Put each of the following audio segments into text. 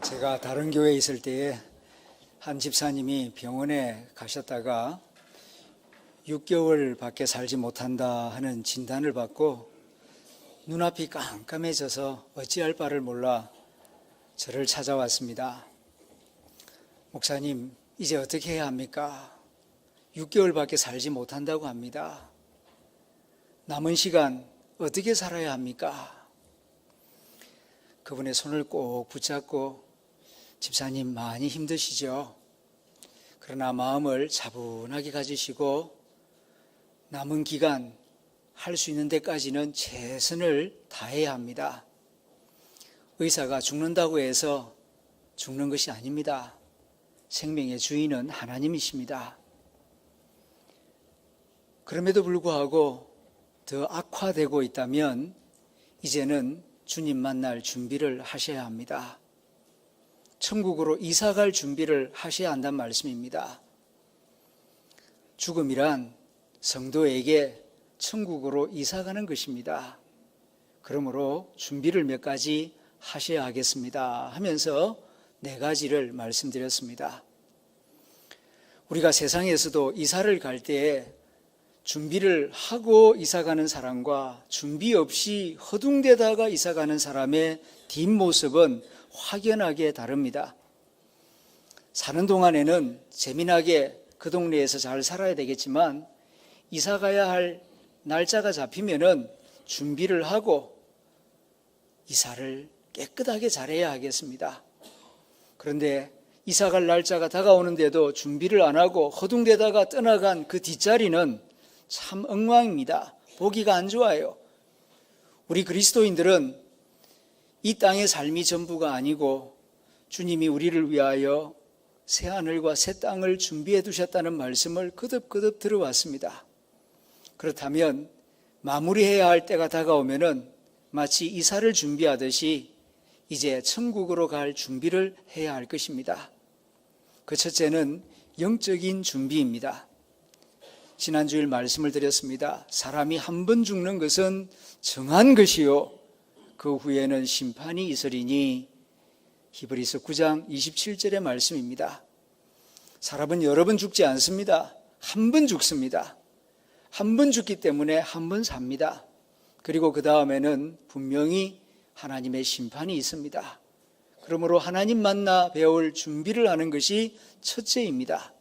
제가 다른 교회에 있을 때에 한 집사님이 병원에 가셨다가 6개월 밖에 살지 못한다 하는 진단을 받고 눈앞이 깜깜해져서 어찌할 바를 몰라 저를 찾아왔습니다. 목사님, 이제 어떻게 해야 합니까? 6개월 밖에 살지 못한다고 합니다. 남은 시간 어떻게 살아야 합니까? 그분의 손을 꼭 붙잡고, 집사님 많이 힘드시죠? 그러나 마음을 차분하게 가지시고 남은 기간 할 수 있는 데까지는 최선을 다해야 합니다. 의사가 죽는다고 해서 죽는 것이 아닙니다. 생명의 주인은 하나님이십니다. 그럼에도 불구하고 더 악화되고 있다면 이제는 주님 만날 준비를 하셔야 합니다. 천국으로 이사갈 준비를 하셔야 한다는 말씀입니다. 죽음이란 성도에게 천국으로 이사가는 것입니다. 그러므로 준비를 몇 가지 하셔야 하겠습니다 하면서 4가지를 말씀드렸습니다. 우리가 세상에서도 이사를 갈 때에 준비를 하고 이사가는 사람과 준비 없이 허둥대다가 이사가는 사람의 뒷모습은 확연하게 다릅니다. 사는 동안에는 재미나게 그 동네에서 잘 살아야 되겠지만 이사 가야 할 날짜가 잡히면은 준비를 하고 이사를 깨끗하게 잘해야 하겠습니다. 그런데 이사 갈 날짜가 다가오는데도 준비를 안 하고 허둥대다가 떠나간 그 뒷자리는 참 엉망입니다. 보기가 안 좋아요. 우리 그리스도인들은 이 땅의 삶이 전부가 아니고 주님이 우리를 위하여 새하늘과 새 땅을 준비해 두셨다는 말씀을 거듭거듭 들어왔습니다. 그렇다면 마무리해야 할 때가 다가오면은 마치 이사를 준비하듯이 이제 천국으로 갈 준비를 해야 할 것입니다. 그 첫째는 영적인 준비입니다. 지난주일 말씀을 드렸습니다. 사람이 한 번 죽는 것은 정한 것이요 그 후에는 심판이 있으리니, 히브리서 9장 27절의 말씀입니다. 사람은 여러 번 죽지 않습니다. 한 번 죽습니다. 한 번 죽기 때문에 한 번 삽니다. 그리고 그 다음에는 분명히 하나님의 심판이 있습니다. 그러므로 하나님 만나 배울 준비를 하는 것이 첫째입니다.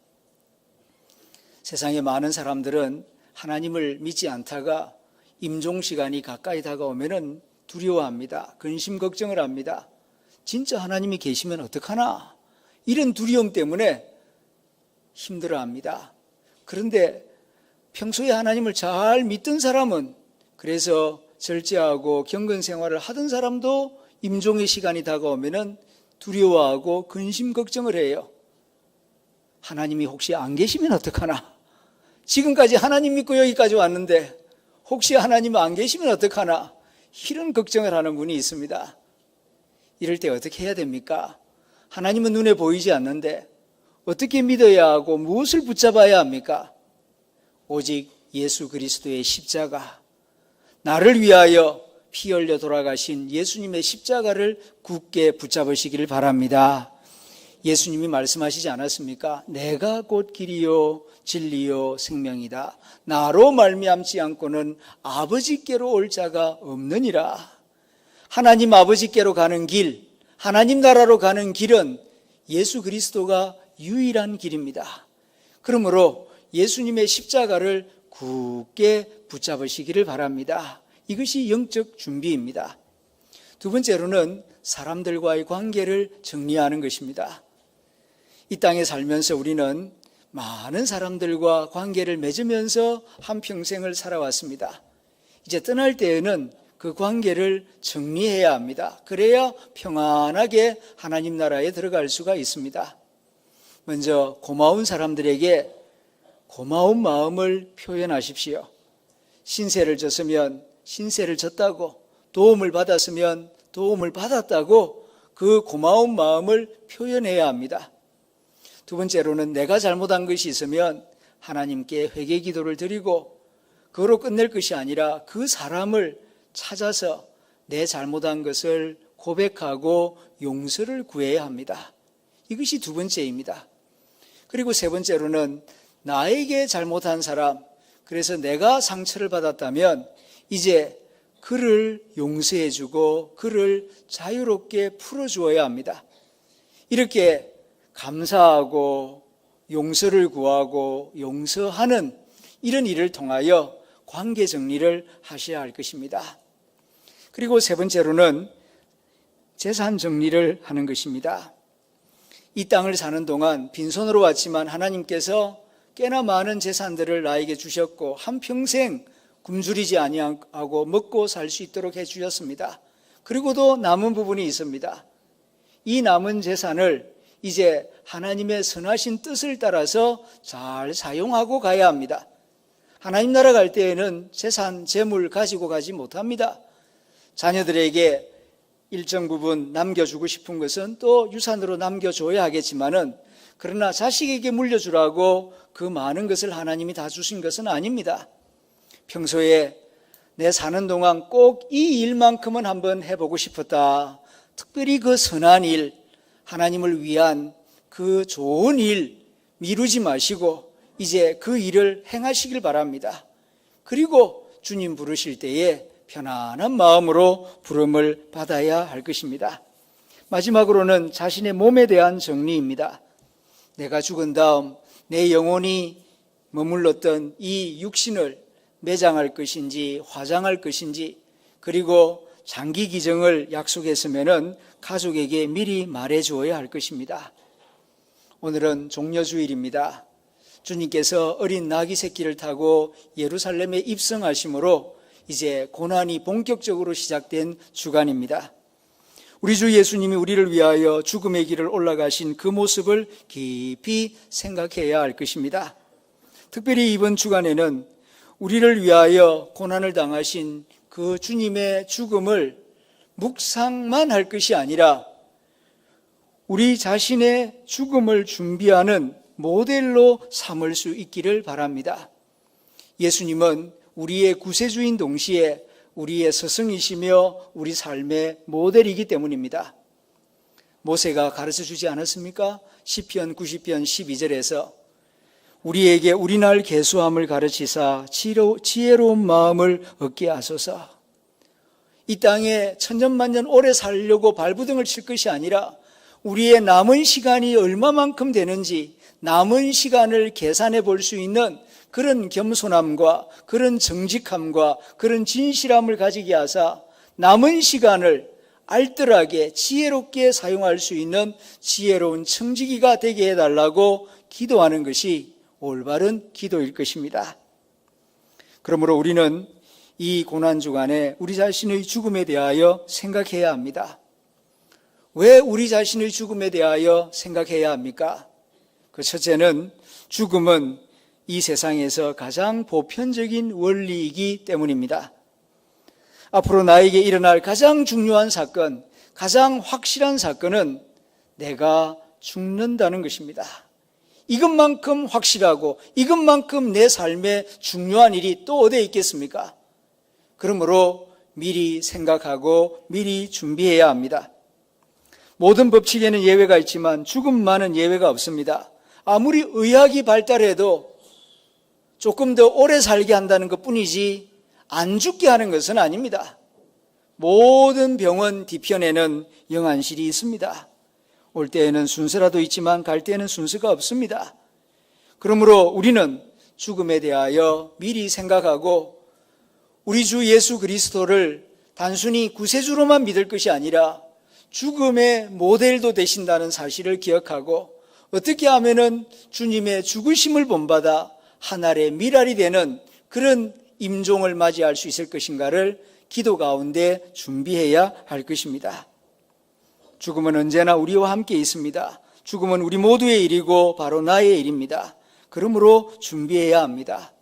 세상에 많은 사람들은 하나님을 믿지 않다가 임종시간이 가까이 다가오면 두려워합니다. 근심 걱정을 합니다. 진짜 하나님이 계시면 어떡하나? 이런 두려움 때문에 힘들어합니다. 그런데 평소에 하나님을 잘 믿던 사람은, 그래서 절제하고 경건 생활을 하던 사람도 임종의 시간이 다가오면 두려워하고 근심 걱정을 해요. 하나님이 혹시 안 계시면 어떡하나? 지금까지 하나님 믿고 여기까지 왔는데 혹시 하나님 안 계시면 어떡하나? 이런 걱정을 하는 분이 있습니다. 이럴 때 어떻게 해야 됩니까? 하나님은 눈에 보이지 않는데 어떻게 믿어야 하고 무엇을 붙잡아야 합니까? 오직 예수 그리스도의 십자가, 나를 위하여 피 흘려 돌아가신 예수님의 십자가를 굳게 붙잡으시기를 바랍니다. 예수님이 말씀하시지 않았습니까? 내가 곧 길이요 진리요 생명이다. 나로 말미암지 않고는 아버지께로 올 자가 없느니라. 하나님 아버지께로 가는 길, 하나님 나라로 가는 길은 예수 그리스도가 유일한 길입니다. 그러므로 예수님의 십자가를 굳게 붙잡으시기를 바랍니다. 이것이 영적 준비입니다. 두 번째로는 사람들과의 관계를 정리하는 것입니다. 이 땅에 살면서 우리는 많은 사람들과 관계를 맺으면서 한평생을 살아왔습니다. 이제 떠날 때에는 그 관계를 정리해야 합니다. 그래야 평안하게 하나님 나라에 들어갈 수가 있습니다. 먼저 고마운 사람들에게 고마운 마음을 표현하십시오. 신세를 졌으면 신세를 졌다고, 도움을 받았으면 도움을 받았다고 그 고마운 마음을 표현해야 합니다. 두 번째로는 내가 잘못한 것이 있으면 하나님께 회개 기도를 드리고 그거로 끝낼 것이 아니라 그 사람을 찾아서 내 잘못한 것을 고백하고 용서를 구해야 합니다. 이것이 두 번째입니다. 그리고 세 번째로는 나에게 잘못한 사람, 그래서 내가 상처를 받았다면 이제 그를 용서해주고 그를 자유롭게 풀어주어야 합니다. 이렇게 감사하고 용서를 구하고 용서하는 이런 일을 통하여 관계 정리를 하셔야 할 것입니다. 그리고 세 번째로는 재산 정리를 하는 것입니다. 이 땅을 사는 동안 빈손으로 왔지만 하나님께서 꽤나 많은 재산들을 나에게 주셨고 한평생 굶주리지 아니하고 먹고 살 수 있도록 해주셨습니다. 그리고도 남은 부분이 있습니다. 이 남은 재산을 이제 하나님의 선하신 뜻을 따라서 잘 사용하고 가야 합니다. 하나님 나라 갈 때에는 재산, 재물 가지고 가지 못합니다. 자녀들에게 일정 부분 남겨주고 싶은 것은 또 유산으로 남겨줘야 하겠지만은 그러나 자식에게 물려주라고 그 많은 것을 하나님이 다 주신 것은 아닙니다. 평소에 내 사는 동안 꼭 이 일만큼은 한번 해보고 싶었다. 특별히 그 선한 일, 하나님을 위한 그 좋은 일 미루지 마시고 이제 그 일을 행하시길 바랍니다. 그리고 주님 부르실 때에 편안한 마음으로 부름을 받아야 할 것입니다. 마지막으로는 자신의 몸에 대한 정리입니다. 내가 죽은 다음 내 영혼이 머물렀던 이 육신을 매장할 것인지 화장할 것인지 그리고 장기 기증을 약속했으면 가족에게 미리 말해 주어야 할 것입니다. 오늘은 종려주일입니다. 주님께서 어린 나귀 새끼를 타고 예루살렘에 입성하심으로 이제 고난이 본격적으로 시작된 주간입니다. 우리 주 예수님이 우리를 위하여 죽음의 길을 올라가신 그 모습을 깊이 생각해야 할 것입니다. 특별히 이번 주간에는 우리를 위하여 고난을 당하신 그 주님의 죽음을 묵상만 할 것이 아니라 우리 자신의 죽음을 준비하는 모델로 삼을 수 있기를 바랍니다. 예수님은 우리의 구세주인 동시에 우리의 스승이시며 우리 삶의 모델이기 때문입니다. 모세가 가르쳐 주지 않았습니까? 시편 90편 12절에서 우리에게 우리날 계수함을 가르치사 지혜로운 마음을 얻게 하소서. 이 땅에 천년만년 오래 살려고 발부등을 칠 것이 아니라 우리의 남은 시간이 얼마만큼 되는지 남은 시간을 계산해 볼 수 있는 그런 겸손함과 그런 정직함과 그런 진실함을 가지게 하사 남은 시간을 알뜰하게 지혜롭게 사용할 수 있는 지혜로운 청지기가 되게 해달라고 기도하는 것이 올바른 기도일 것입니다. 그러므로 우리는 이 고난주간에 우리 자신의 죽음에 대하여 생각해야 합니다. 왜 우리 자신의 죽음에 대하여 생각해야 합니까? 그 첫째는 죽음은 이 세상에서 가장 보편적인 원리이기 때문입니다. 앞으로 나에게 일어날 가장 중요한 사건, 가장 확실한 사건은 내가 죽는다는 것입니다. 이것만큼 확실하고 이것만큼 내 삶에 중요한 일이 또 어디에 있겠습니까? 그러므로 미리 생각하고 미리 준비해야 합니다. 모든 법칙에는 예외가 있지만 죽음만은 예외가 없습니다. 아무리 의학이 발달해도 조금 더 오래 살게 한다는 것뿐이지 안 죽게 하는 것은 아닙니다. 모든 병원 뒤편에는 영안실이 있습니다. 올 때에는 순서라도 있지만 갈 때에는 순서가 없습니다. 그러므로 우리는 죽음에 대하여 미리 생각하고 우리 주 예수 그리스도를 단순히 구세주로만 믿을 것이 아니라 죽음의 모델도 되신다는 사실을 기억하고 어떻게 하면은 주님의 죽으심을 본받아 하늘의 미랄이 되는 그런 임종을 맞이할 수 있을 것인가를 기도 가운데 준비해야 할 것입니다. 죽음은 언제나 우리와 함께 있습니다. 죽음은 우리 모두의 일이고 바로 나의 일입니다. 그러므로 준비해야 합니다.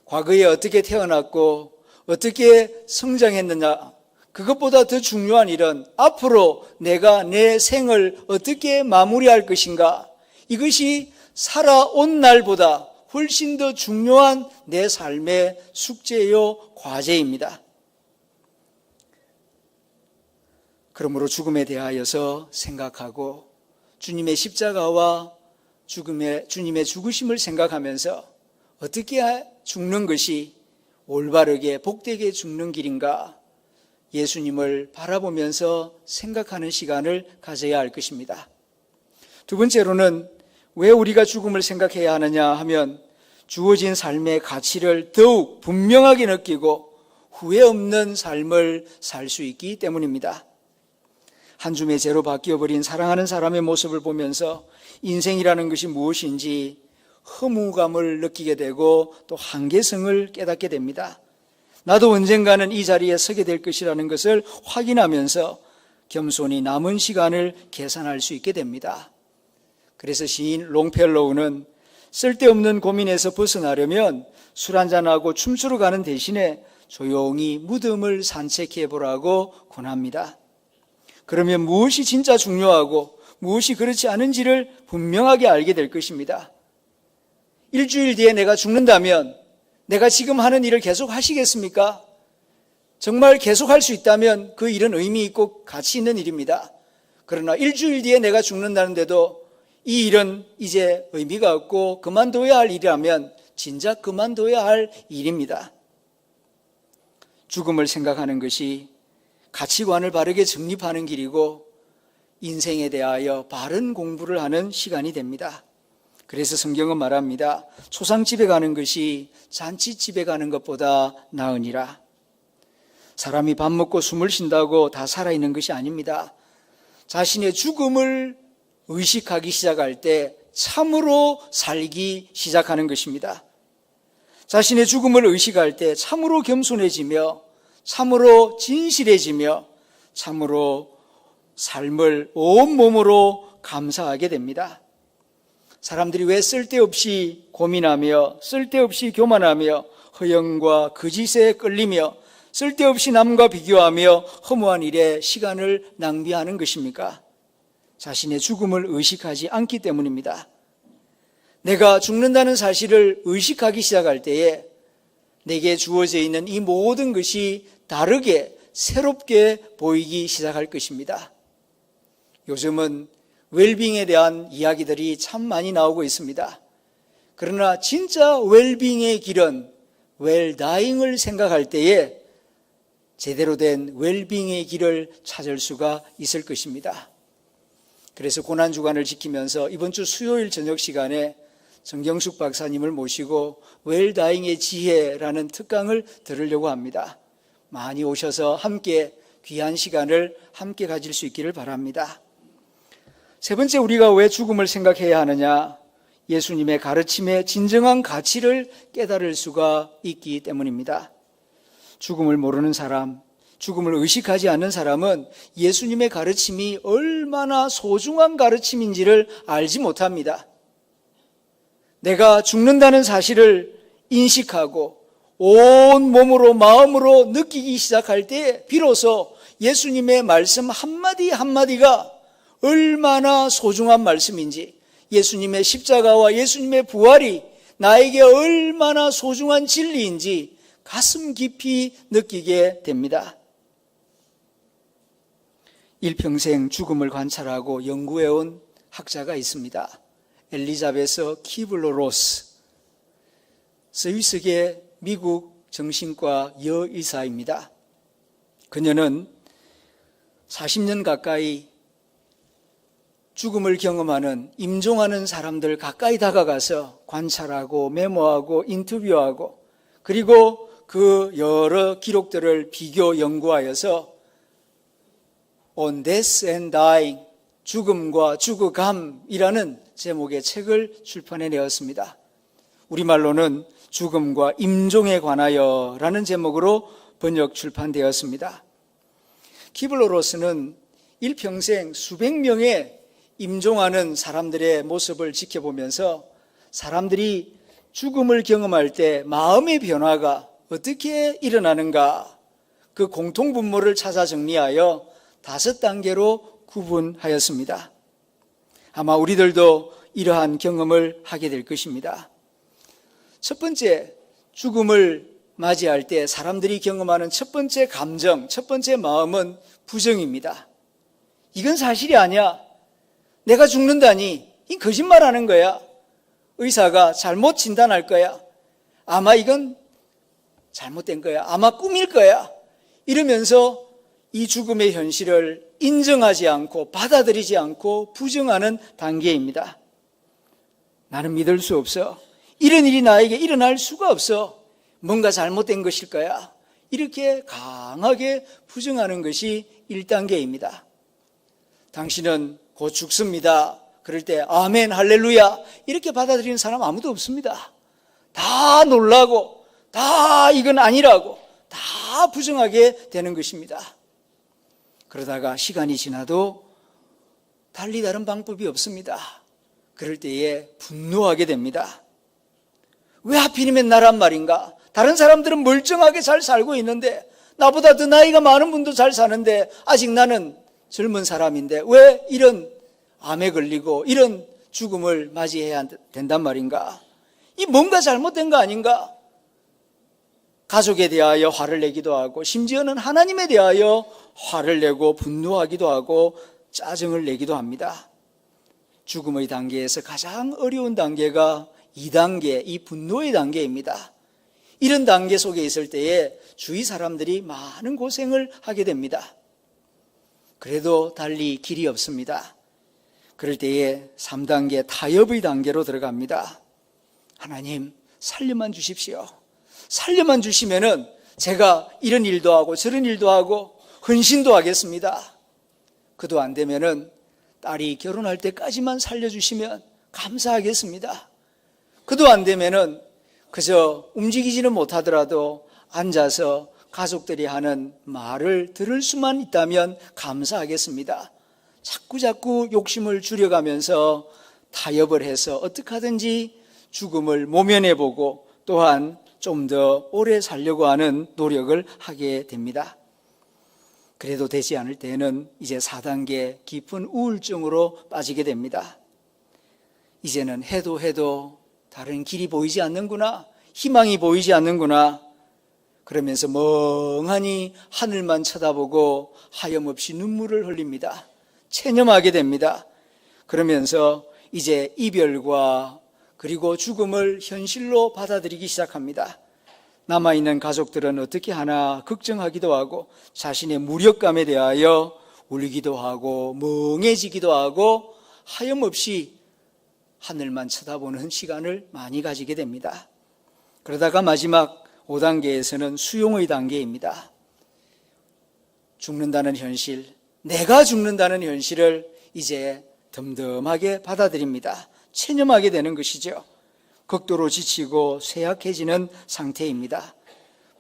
과거에 어떻게 태어났고 어떻게 성장했느냐, 그것보다 더 중요한 일은 앞으로 내가 내 생을 어떻게 마무리할 것인가, 이것이 살아온 날보다 훨씬 더 중요한 내 삶의 숙제요 과제입니다. 그러므로 죽음에 대하여서 생각하고 주님의 십자가와 주님의 죽으심을 생각하면서 어떻게 죽는 것이 올바르게 복되게 죽는 길인가 예수님을 바라보면서 생각하는 시간을 가져야 할 것입니다. 두 번째로는 왜 우리가 죽음을 생각해야 하느냐 하면 주어진 삶의 가치를 더욱 분명하게 느끼고 후회 없는 삶을 살 수 있기 때문입니다. 한 줌의 죄로 바뀌어버린 사랑하는 사람의 모습을 보면서 인생이라는 것이 무엇인지 허무감을 느끼게 되고 또 한계성을 깨닫게 됩니다. 나도 언젠가는 이 자리에 서게 될 것이라는 것을 확인하면서 겸손히 남은 시간을 계산할 수 있게 됩니다. 그래서 시인 롱펠로우는 쓸데없는 고민에서 벗어나려면 술 한잔하고 춤추러 가는 대신에 조용히 무덤을 산책해 보라고 권합니다. 그러면 무엇이 진짜 중요하고 무엇이 그렇지 않은지를 분명하게 알게 될 것입니다. 일주일 뒤에 내가 죽는다면 내가 지금 하는 일을 계속 하시겠습니까? 정말 계속 할 수 있다면 그 일은 의미 있고 가치 있는 일입니다. 그러나 일주일 뒤에 내가 죽는다는데도 이 일은 이제 의미가 없고 그만둬야 할 일이라면 진작 그만둬야 할 일입니다. 죽음을 생각하는 것이 가치관을 바르게 정립하는 길이고 인생에 대하여 바른 공부를 하는 시간이 됩니다. 그래서 성경은 말합니다. 초상집에 가는 것이 잔치집에 가는 것보다 나으니라. 사람이 밥 먹고 숨을 쉰다고 다 살아있는 것이 아닙니다. 자신의 죽음을 의식하기 시작할 때 참으로 살기 시작하는 것입니다. 자신의 죽음을 의식할 때 참으로 겸손해지며 참으로 진실해지며 참으로 삶을 온몸으로 감사하게 됩니다. 사람들이 왜 쓸데없이 고민하며 쓸데없이 교만하며 허영과 거짓에 끌리며 쓸데없이 남과 비교하며 허무한 일에 시간을 낭비하는 것입니까? 자신의 죽음을 의식하지 않기 때문입니다. 내가 죽는다는 사실을 의식하기 시작할 때에 내게 주어져 있는 이 모든 것이 다르게 새롭게 보이기 시작할 것입니다. 요즘은 웰빙에 대한 이야기들이 참 많이 나오고 있습니다. 그러나 진짜 웰빙의 길은 웰다잉을 생각할 때에 제대로 된 웰빙의 길을 찾을 수가 있을 것입니다. 그래서 고난주간을 지키면서 이번 주 수요일 저녁 시간에 정경숙 박사님을 모시고 웰다잉의 지혜라는 특강을 들으려고 합니다. 많이 오셔서 함께 귀한 시간을 함께 가질 수 있기를 바랍니다. 세 번째, 우리가 왜 죽음을 생각해야 하느냐? 예수님의 가르침의 진정한 가치를 깨달을 수가 있기 때문입니다. 죽음을 모르는 사람, 죽음을 의식하지 않는 사람은 예수님의 가르침이 얼마나 소중한 가르침인지를 알지 못합니다. 내가 죽는다는 사실을 인식하고 온 몸으로 마음으로 느끼기 시작할 때 비로소 예수님의 말씀 한마디 한마디가 얼마나 소중한 말씀인지, 예수님의 십자가와 예수님의 부활이 나에게 얼마나 소중한 진리인지 가슴 깊이 느끼게 됩니다. 일평생 죽음을 관찰하고 연구해온 학자가 있습니다. 엘리자베스 키블러로스, 스위스계 미국 정신과 여의사입니다. 그녀는 40년 가까이 죽음을 경험하는, 임종하는 사람들 가까이 다가가서 관찰하고 메모하고 인터뷰하고 그리고 그 여러 기록들을 비교 연구하여서 On Death and Dying, 죽음과 죽어감이라는 제목의 책을 출판해내었습니다. 우리말로는 죽음과 임종에 관하여라는 제목으로 번역 출판되었습니다. 키블러로스는 일평생 수백 명의 임종하는 사람들의 모습을 지켜보면서 사람들이 죽음을 경험할 때 마음의 변화가 어떻게 일어나는가, 그 공통분모를 찾아 정리하여 5단계로 구분하였습니다. 아마 우리들도 이러한 경험을 하게 될 것입니다. 첫 번째, 죽음을 맞이할 때 사람들이 경험하는 첫 번째 감정, 첫 번째 마음은 부정입니다. 이건 사실이 아니야. 내가 죽는다니. 이 거짓말하는 거야. 의사가 잘못 진단할 거야. 아마 이건 잘못된 거야. 아마 꿈일 거야. 이러면서 이 죽음의 현실을 인정하지 않고 받아들이지 않고 부정하는 단계입니다. 나는 믿을 수 없어. 이런 일이 나에게 일어날 수가 없어. 뭔가 잘못된 것일 거야. 이렇게 강하게 부정하는 것이 1단계입니다. 당신은 곧 죽습니다. 그럴 때 아멘 할렐루야 이렇게 받아들이는 사람 아무도 없습니다. 다 놀라고 다 이건 아니라고 다 부정하게 되는 것입니다. 그러다가 시간이 지나도 달리 다른 방법이 없습니다. 그럴 때에 분노하게 됩니다. 왜 하필이면 나란 말인가? 다른 사람들은 멀쩡하게 잘 살고 있는데 나보다 더 나이가 많은 분도 잘 사는데 아직 나는 젊은 사람인데 왜 이런 암에 걸리고 이런 죽음을 맞이해야 된단 말인가? 이 뭔가 잘못된 거 아닌가? 가족에 대하여 화를 내기도 하고 심지어는 하나님에 대하여 화를 내고 분노하기도 하고 짜증을 내기도 합니다. 죽음의 단계에서 가장 어려운 단계가 2단계, 이 분노의 단계입니다. 이런 단계 속에 있을 때에 주위 사람들이 많은 고생을 하게 됩니다. 그래도 달리 길이 없습니다. 그럴 때에 3단계 타협의 단계로 들어갑니다. 하나님 살려만 주십시오. 살려만 주시면은 제가 이런 일도 하고 저런 일도 하고 헌신도 하겠습니다. 그도 안 되면은 딸이 결혼할 때까지만 살려주시면 감사하겠습니다. 그도 안 되면은 그저 움직이지는 못하더라도 앉아서 가족들이 하는 말을 들을 수만 있다면 감사하겠습니다. 자꾸 욕심을 줄여가면서 타협을 해서 어떻게 하든지 죽음을 모면해보고 또한 좀 더 오래 살려고 하는 노력을 하게 됩니다. 그래도 되지 않을 때는 이제 4단계 깊은 우울증으로 빠지게 됩니다. 이제는 해도 다른 길이 보이지 않는구나, 희망이 보이지 않는구나, 그러면서 멍하니 하늘만 쳐다보고 하염없이 눈물을 흘립니다. 체념하게 됩니다. 그러면서 이제 이별과 그리고 죽음을 현실로 받아들이기 시작합니다. 남아있는 가족들은 어떻게 하나 걱정하기도 하고 자신의 무력감에 대하여 울기도 하고 멍해지기도 하고 하염없이 하늘만 쳐다보는 시간을 많이 가지게 됩니다. 그러다가 마지막 5단계에서는 수용의 단계입니다. 죽는다는 현실, 내가 죽는다는 현실을 이제 덤덤하게 받아들입니다. 체념하게 되는 것이죠. 극도로 지치고 쇠약해지는 상태입니다.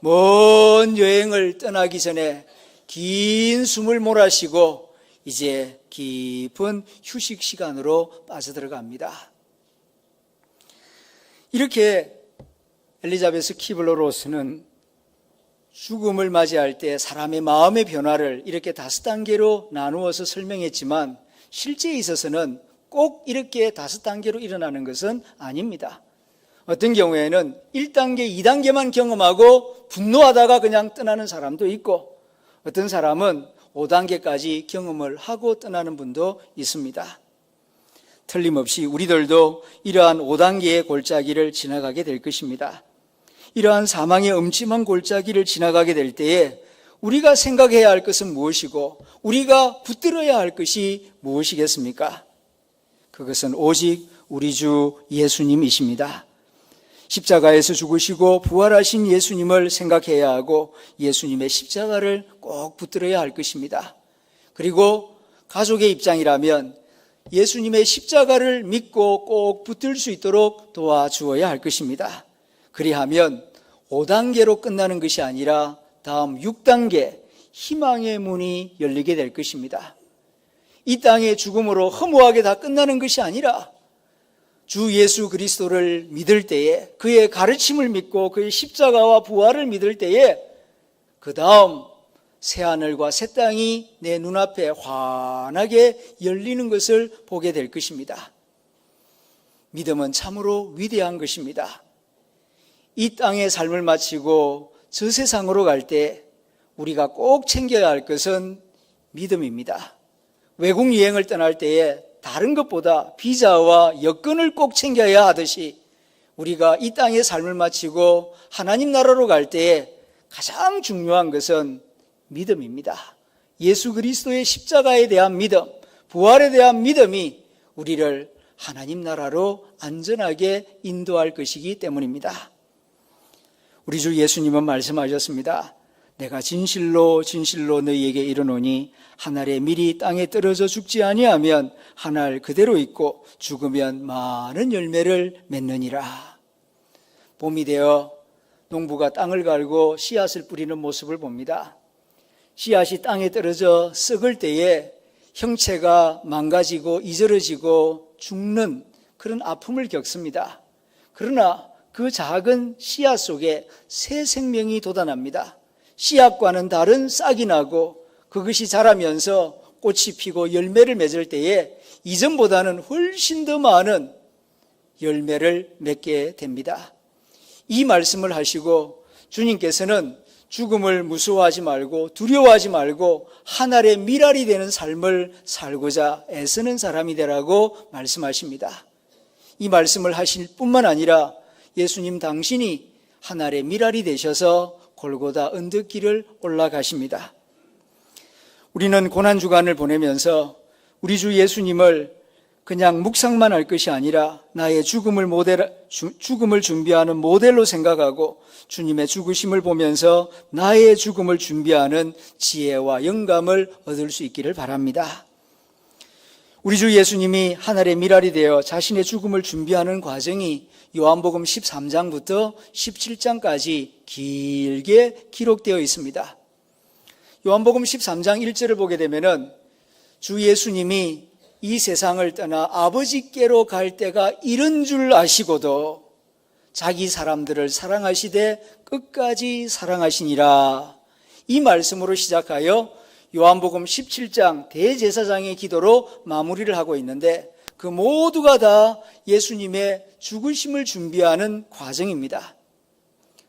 먼 여행을 떠나기 전에 긴 숨을 몰아쉬고 이제 깊은 휴식 시간으로 빠져들어갑니다. 이렇게 엘리자베스 키블러-로스는 죽음을 맞이할 때 사람의 마음의 변화를 이렇게 5단계로 나누어서 설명했지만 실제에 있어서는 꼭 이렇게 5단계로 일어나는 것은 아닙니다. 어떤 경우에는 1단계, 2단계만 경험하고 분노하다가 그냥 떠나는 사람도 있고 어떤 사람은 5단계까지 경험을 하고 떠나는 분도 있습니다. 틀림없이 우리들도 이러한 5단계의 골짜기를 지나가게 될 것입니다. 이러한 사망의 음침한 골짜기를 지나가게 될 때에 우리가 생각해야 할 것은 무엇이고 우리가 붙들어야 할 것이 무엇이겠습니까? 그것은 오직 우리 주 예수님이십니다. 십자가에서 죽으시고 부활하신 예수님을 생각해야 하고 예수님의 십자가를 꼭 붙들어야 할 것입니다. 그리고 가족의 입장이라면 예수님의 십자가를 믿고 꼭 붙들 수 있도록 도와주어야 할 것입니다. 그리하면 5단계로 끝나는 것이 아니라 다음 6단계 희망의 문이 열리게 될 것입니다. 이 땅의 죽음으로 허무하게 다 끝나는 것이 아니라 주 예수 그리스도를 믿을 때에 그의 가르침을 믿고 그의 십자가와 부활을 믿을 때에 그 다음 새하늘과 새 땅이 내 눈앞에 환하게 열리는 것을 보게 될 것입니다. 믿음은 참으로 위대한 것입니다. 이 땅의 삶을 마치고 저 세상으로 갈 때 우리가 꼭 챙겨야 할 것은 믿음입니다. 외국 여행을 떠날 때에 다른 것보다 비자와 여권을 꼭 챙겨야 하듯이 우리가 이 땅의 삶을 마치고 하나님 나라로 갈 때에 가장 중요한 것은 믿음입니다. 예수 그리스도의 십자가에 대한 믿음, 부활에 대한 믿음이 우리를 하나님 나라로 안전하게 인도할 것이기 때문입니다. 우리 주 예수님은 말씀하셨습니다. 내가 진실로 진실로 너희에게 이르노니 한 알의 밀이 땅에 떨어져 죽지 아니하면 한 알 그대로 있고 죽으면 많은 열매를 맺느니라. 봄이 되어 농부가 땅을 갈고 씨앗을 뿌리는 모습을 봅니다. 씨앗이 땅에 떨어져 썩을 때에 형체가 망가지고 이저러지고 죽는 그런 아픔을 겪습니다. 그러나 그 작은 씨앗 속에 새 생명이 돋아납니다. 씨앗과는 다른 싹이 나고 그것이 자라면서 꽃이 피고 열매를 맺을 때에 이전보다는 훨씬 더 많은 열매를 맺게 됩니다. 이 말씀을 하시고 주님께서는 죽음을 무서워하지 말고 두려워하지 말고 한 알의 밀알이 되는 삶을 살고자 애쓰는 사람이 되라고 말씀하십니다. 이 말씀을 하실 뿐만 아니라 예수님 당신이 한 알의 밀알이 되셔서 골고다 언덕길을 올라가십니다. 우리는 고난주간을 보내면서 우리 주 예수님을 그냥 묵상만 할 것이 아니라 나의 죽음을 준비하는 모델로 생각하고 주님의 죽으심을 보면서 나의 죽음을 준비하는 지혜와 영감을 얻을 수 있기를 바랍니다. 우리 주 예수님이 한 알의 밀알이 되어 자신의 죽음을 준비하는 과정이 요한복음 13장부터 17장까지 길게 기록되어 있습니다. 요한복음 13장 1절을 보게 되면은 주 예수님이 이 세상을 떠나 아버지께로 갈 때가 이른 줄 아시고도 자기 사람들을 사랑하시되 끝까지 사랑하시니라. 이 말씀으로 시작하여 요한복음 17장 대제사장의 기도로 마무리를 하고 있는데 그 모두가 다 예수님의 죽으심을 준비하는 과정입니다.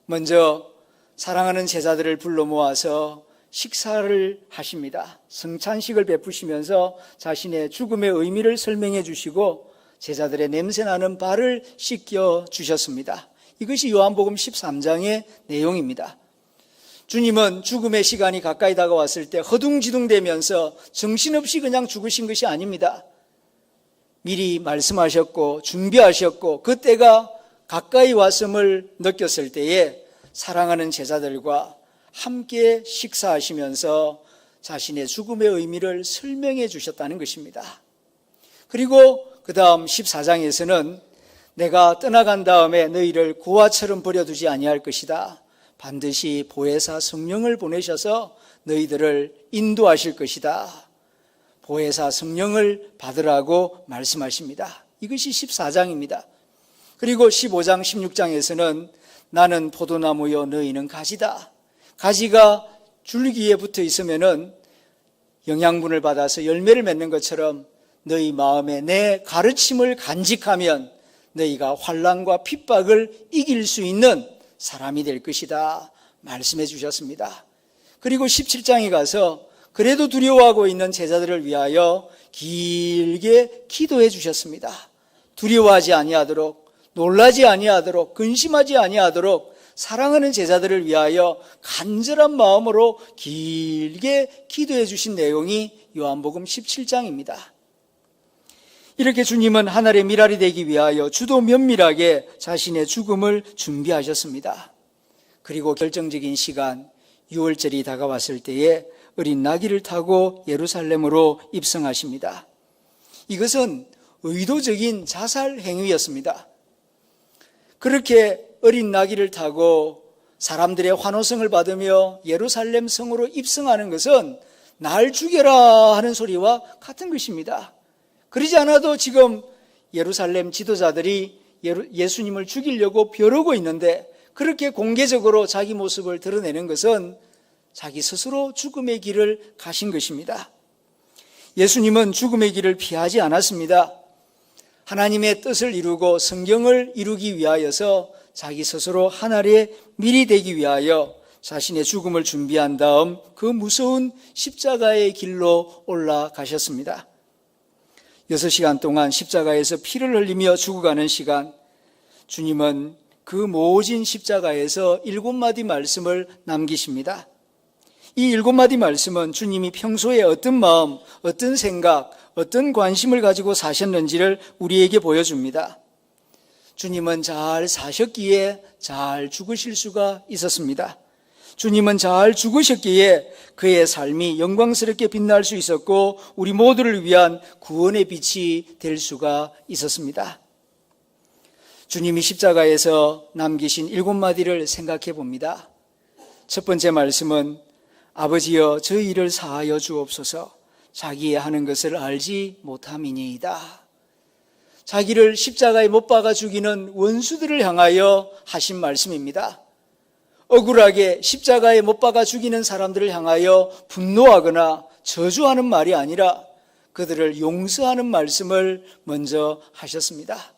먼저 사랑하는 제자들을 불러 모아서 식사를 하십니다. 성찬식을 베푸시면서 자신의 죽음의 의미를 설명해 주시고 제자들의 냄새나는 발을 씻겨 주셨습니다. 이것이 요한복음 13장의 내용입니다. 주님은 죽음의 시간이 가까이 다가왔을 때 허둥지둥대면서 정신없이 그냥 죽으신 것이 아닙니다. 미리 말씀하셨고 준비하셨고 그때가 가까이 왔음을 느꼈을 때에 사랑하는 제자들과 함께 식사하시면서 자신의 죽음의 의미를 설명해 주셨다는 것입니다. 그리고 그 다음 14장에서는 내가 떠나간 다음에 너희를 고아처럼 버려두지 아니할 것이다. 반드시 보혜사 성령을 보내셔서 너희들을 인도하실 것이다. 보혜사 성령을 받으라고 말씀하십니다. 이것이 14장입니다. 그리고 15장 16장에서는 나는 포도나무요 너희는 가지다. 가지가 줄기에 붙어 있으면은 영양분을 받아서 열매를 맺는 것처럼 너희 마음에 내 가르침을 간직하면 너희가 환난과 핍박을 이길 수 있는 사람이 될 것이다 말씀해 주셨습니다. 그리고 17장에 가서 그래도 두려워하고 있는 제자들을 위하여 길게 기도해 주셨습니다. 두려워하지 아니하도록, 놀라지 아니하도록, 근심하지 아니하도록 사랑하는 제자들을 위하여 간절한 마음으로 길게 기도해 주신 내용이 요한복음 17장입니다. 이렇게 주님은 한 알의 밀알이 되기 위하여 주도 면밀하게 자신의 죽음을 준비하셨습니다. 그리고 결정적인 시간 6월절이 다가왔을 때에 어린 나귀를 타고 예루살렘으로 입성하십니다. 이것은 의도적인 자살 행위였습니다. 그렇게 어린 나귀를 타고 사람들의 환호성을 받으며 예루살렘 성으로 입성하는 것은 날 죽여라 하는 소리와 같은 것입니다. 그러지 않아도 지금 예루살렘 지도자들이 예수님을 죽이려고 벼르고 있는데 그렇게 공개적으로 자기 모습을 드러내는 것은 자기 스스로 죽음의 길을 가신 것입니다. 예수님은 죽음의 길을 피하지 않았습니다. 하나님의 뜻을 이루고 성경을 이루기 위하여서 자기 스스로 하나의 밀이 되기 위하여 자신의 죽음을 준비한 다음 그 무서운 십자가의 길로 올라가셨습니다. 6시간 동안 십자가에서 피를 흘리며 죽어가는 시간, 주님은 그 모진 십자가에서 7마디 말씀을 남기십니다. 이 7마디 말씀은 주님이 평소에 어떤 마음, 어떤 생각, 어떤 관심을 가지고 사셨는지를 우리에게 보여줍니다. 주님은 잘 사셨기에 잘 죽으실 수가 있었습니다. 주님은 잘 죽으셨기에 그의 삶이 영광스럽게 빛날 수 있었고 우리 모두를 위한 구원의 빛이 될 수가 있었습니다. 주님이 십자가에서 남기신 7마디를 생각해 봅니다. 첫 번째 말씀은 아버지여 저희를 사하여 주옵소서 자기의 하는 것을 알지 못함이니이다. 자기를 십자가에 못 박아 죽이는 원수들을 향하여 하신 말씀입니다. 억울하게 십자가에 못 박아 죽이는 사람들을 향하여 분노하거나 저주하는 말이 아니라 그들을 용서하는 말씀을 먼저 하셨습니다.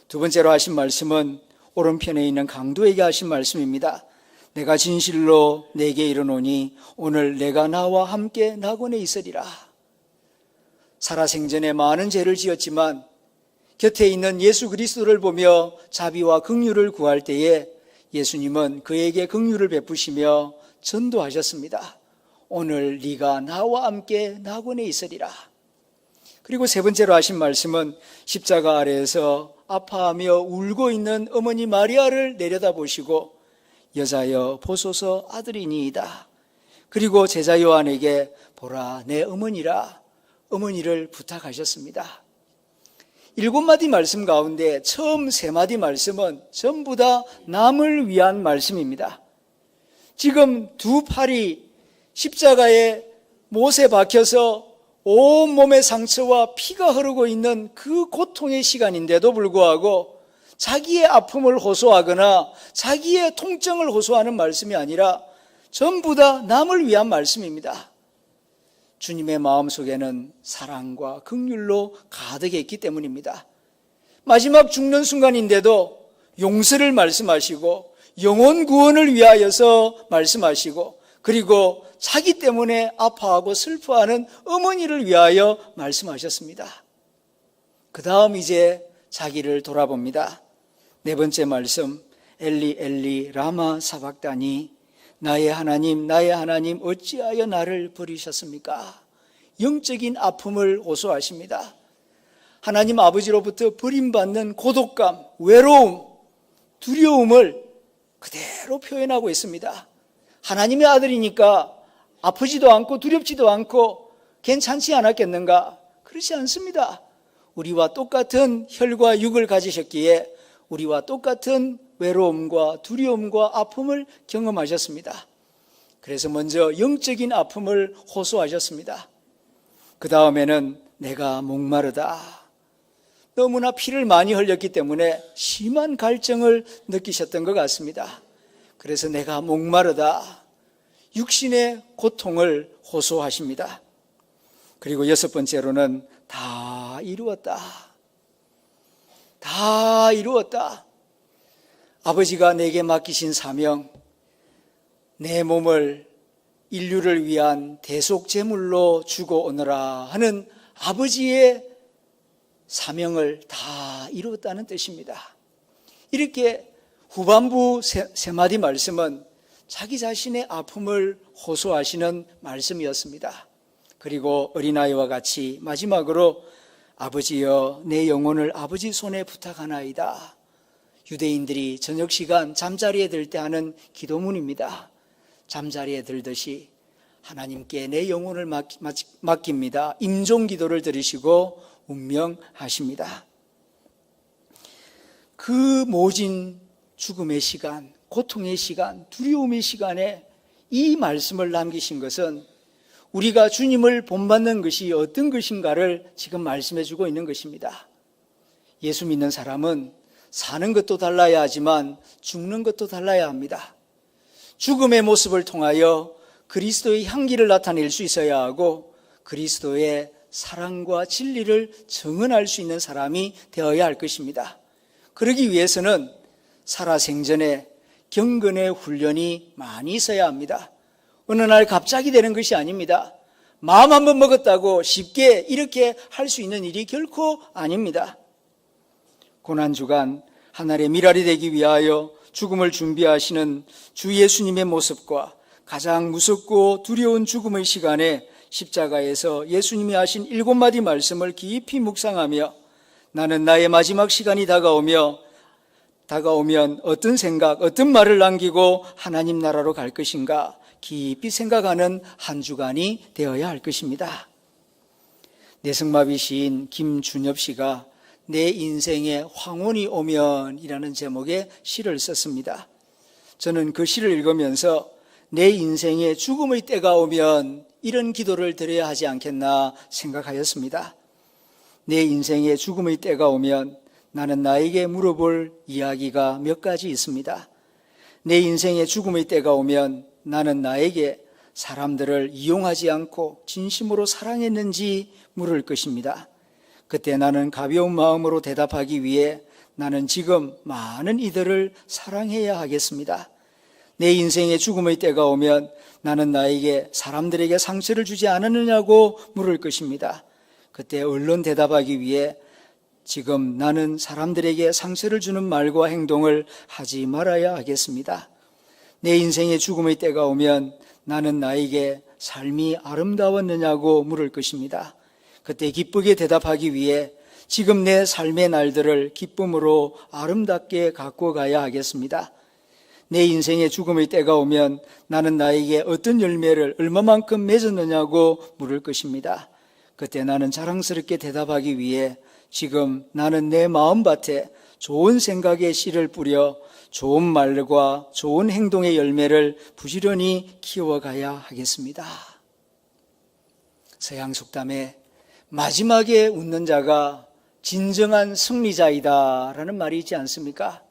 두 번째로 하신 말씀은 오른편에 있는 강도에게 하신 말씀입니다. 내가 진실로 내게 이르노니 오늘 내가 나와 함께 낙원에 있으리라. 살아생전에 많은 죄를 지었지만 곁에 있는 예수 그리스도를 보며 자비와 긍휼을 구할 때에 예수님은 그에게 긍휼을 베푸시며 전도하셨습니다. 오늘 네가 나와 함께 낙원에 있으리라. 그리고 세 번째로 하신 말씀은 십자가 아래에서 아파하며 울고 있는 어머니 마리아를 내려다보시고 여자여 보소서 아들이니이다. 그리고 제자 요한에게 보라 내 어머니라 어머니를 부탁하셨습니다. 7마디 말씀 가운데 처음 3마디 말씀은 전부 다 남을 위한 말씀입니다. 지금 두 팔이 십자가에 못에 박혀서 온몸의 상처와 피가 흐르고 있는 그 고통의 시간인데도 불구하고 자기의 아픔을 호소하거나 자기의 통증을 호소하는 말씀이 아니라 전부 다 남을 위한 말씀입니다. 주님의 마음속에는 사랑과 긍휼로 가득했기 때문입니다. 마지막 죽는 순간인데도 용서를 말씀하시고 영혼 구원을 위하여서 말씀하시고 그리고 자기 때문에 아파하고 슬퍼하는 어머니를 위하여 말씀하셨습니다. 그 다음 이제 자기를 돌아봅니다. 네 번째 말씀 엘리 엘리 라마 사박다니 나의 하나님 어찌하여 나를 버리셨습니까? 영적인 아픔을 호소하십니다. 하나님 아버지로부터 버림받는 고독감, 외로움, 두려움을 그대로 표현하고 있습니다. 하나님의 아들이니까 아프지도 않고 두렵지도 않고 괜찮지 않았겠는가? 그렇지 않습니다. 우리와 똑같은 혈과 육을 가지셨기에 우리와 똑같은 외로움과 두려움과 아픔을 경험하셨습니다. 그래서 먼저 영적인 아픔을 호소하셨습니다. 그 다음에는 내가 목마르다. 너무나 피를 많이 흘렸기 때문에 심한 갈증을 느끼셨던 것 같습니다. 그래서 내가 목마르다. 육신의 고통을 호소하십니다. 그리고 6번째로는 다 이루었다. 다 이루었다. 아버지가 내게 맡기신 사명, 내 몸을 인류를 위한 대속제물로 주고 오너라 하는 아버지의 사명을 다 이루었다는 뜻입니다. 이렇게 후반부 세 마디 말씀은 자기 자신의 아픔을 호소하시는 말씀이었습니다. 그리고 어린아이와 같이 마지막으로 아버지여 내 영혼을 아버지 손에 부탁하나이다. 유대인들이 저녁 시간 잠자리에 들 때 하는 기도문입니다. 잠자리에 들듯이 하나님께 내 영혼을 맡깁니다. 임종 기도를 드리시고 운명하십니다. 그 모진 죽음의 시간, 고통의 시간, 두려움의 시간에 이 말씀을 남기신 것은 우리가 주님을 본받는 것이 어떤 것인가를 지금 말씀해 주고 있는 것입니다. 예수 믿는 사람은 사는 것도 달라야 하지만 죽는 것도 달라야 합니다. 죽음의 모습을 통하여 그리스도의 향기를 나타낼 수 있어야 하고 그리스도의 사랑과 진리를 증언할 수 있는 사람이 되어야 할 것입니다. 그러기 위해서는 살아생전에 경건의 훈련이 많이 있어야 합니다. 어느 날 갑자기 되는 것이 아닙니다. 마음 한번 먹었다고 쉽게 이렇게 할 수 있는 일이 결코 아닙니다. 고난주간 하늘의 미랄이 되기 위하여 죽음을 준비하시는 주 예수님의 모습과 가장 무섭고 두려운 죽음의 시간에 십자가에서 예수님이 하신 7마디 말씀을 깊이 묵상하며 나는 나의 마지막 시간이 다가오면 어떤 생각, 어떤 말을 남기고 하나님 나라로 갈 것인가 깊이 생각하는 한 주간이 되어야 할 것입니다. 내승마비 시인 김준엽 씨가 내 인생에 황혼이 오면 이라는 제목의 시를 썼습니다. 저는 그 시를 읽으면서 내 인생에 죽음의 때가 오면 이런 기도를 드려야 하지 않겠나 생각하였습니다. 내 인생에 죽음의 때가 오면 나는 나에게 물어볼 이야기가 몇 가지 있습니다. 내 인생에 죽음의 때가 오면 나는 나에게 사람들을 이용하지 않고 진심으로 사랑했는지 물을 것입니다. 그때 나는 가벼운 마음으로 대답하기 위해 나는 지금 많은 이들을 사랑해야 하겠습니다. 내 인생에 죽음의 때가 오면 나는 나에게 사람들에게 상처를 주지 않았느냐고 물을 것입니다. 그때 얼른 대답하기 위해 지금 나는 사람들에게 상처를 주는 말과 행동을 하지 말아야 하겠습니다. 내 인생에 죽음의 때가 오면 나는 나에게 삶이 아름다웠느냐고 물을 것입니다. 그때 기쁘게 대답하기 위해 지금 내 삶의 날들을 기쁨으로 아름답게 갖고 가야 하겠습니다. 내 인생에 죽음의 때가 오면 나는 나에게 어떤 열매를 얼마만큼 맺었느냐고 물을 것입니다. 그때 나는 자랑스럽게 대답하기 위해 지금 나는 내 마음밭에 좋은 생각의 씨를 뿌려 좋은 말과 좋은 행동의 열매를 부지런히 키워가야 하겠습니다. 서양 속담에 마지막에 웃는 자가 진정한 승리자이다 라는 말이 있지 않습니까?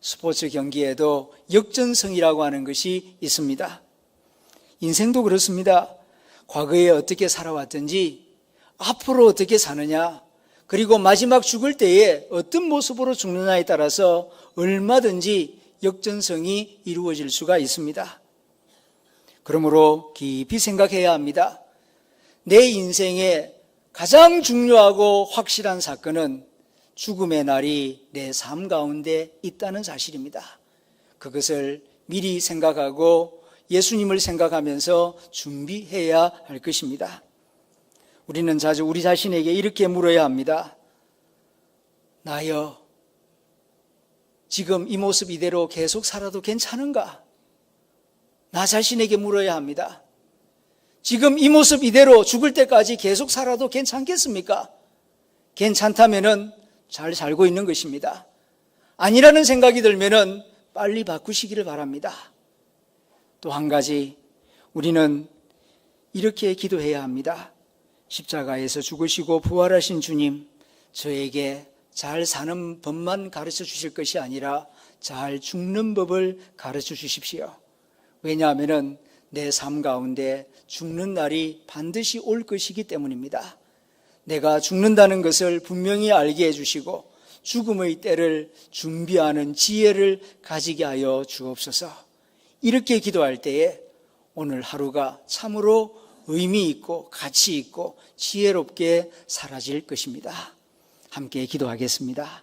스포츠 경기에도 역전승이라고 하는 것이 있습니다. 인생도 그렇습니다. 과거에 어떻게 살아왔든지 앞으로 어떻게 사느냐, 그리고 마지막 죽을 때에 어떤 모습으로 죽느냐에 따라서 얼마든지 역전승이 이루어질 수가 있습니다. 그러므로 깊이 생각해야 합니다. 내 인생에 가장 중요하고 확실한 사건은 죽음의 날이 내 삶 가운데 있다는 사실입니다. 그것을 미리 생각하고 예수님을 생각하면서 준비해야 할 것입니다. 우리는 자주 우리 자신에게 이렇게 물어야 합니다. 나여, 지금 이 모습 이대로 계속 살아도 괜찮은가? 나 자신에게 물어야 합니다. 지금 이 모습 이대로 죽을 때까지 계속 살아도 괜찮겠습니까? 괜찮다면은 잘 살고 있는 것입니다. 아니라는 생각이 들면은 빨리 바꾸시기를 바랍니다. 또 한 가지, 우리는 이렇게 기도해야 합니다. 십자가에서 죽으시고 부활하신 주님, 저에게 잘 사는 법만 가르쳐 주실 것이 아니라 잘 죽는 법을 가르쳐 주십시오. 왜냐하면 내 삶 가운데 죽는 날이 반드시 올 것이기 때문입니다. 내가 죽는다는 것을 분명히 알게 해주시고 죽음의 때를 준비하는 지혜를 가지게 하여 주옵소서. 이렇게 기도할 때에 오늘 하루가 참으로 의미 있고 가치 있고 지혜롭게 사라질 것입니다. 함께 기도하겠습니다.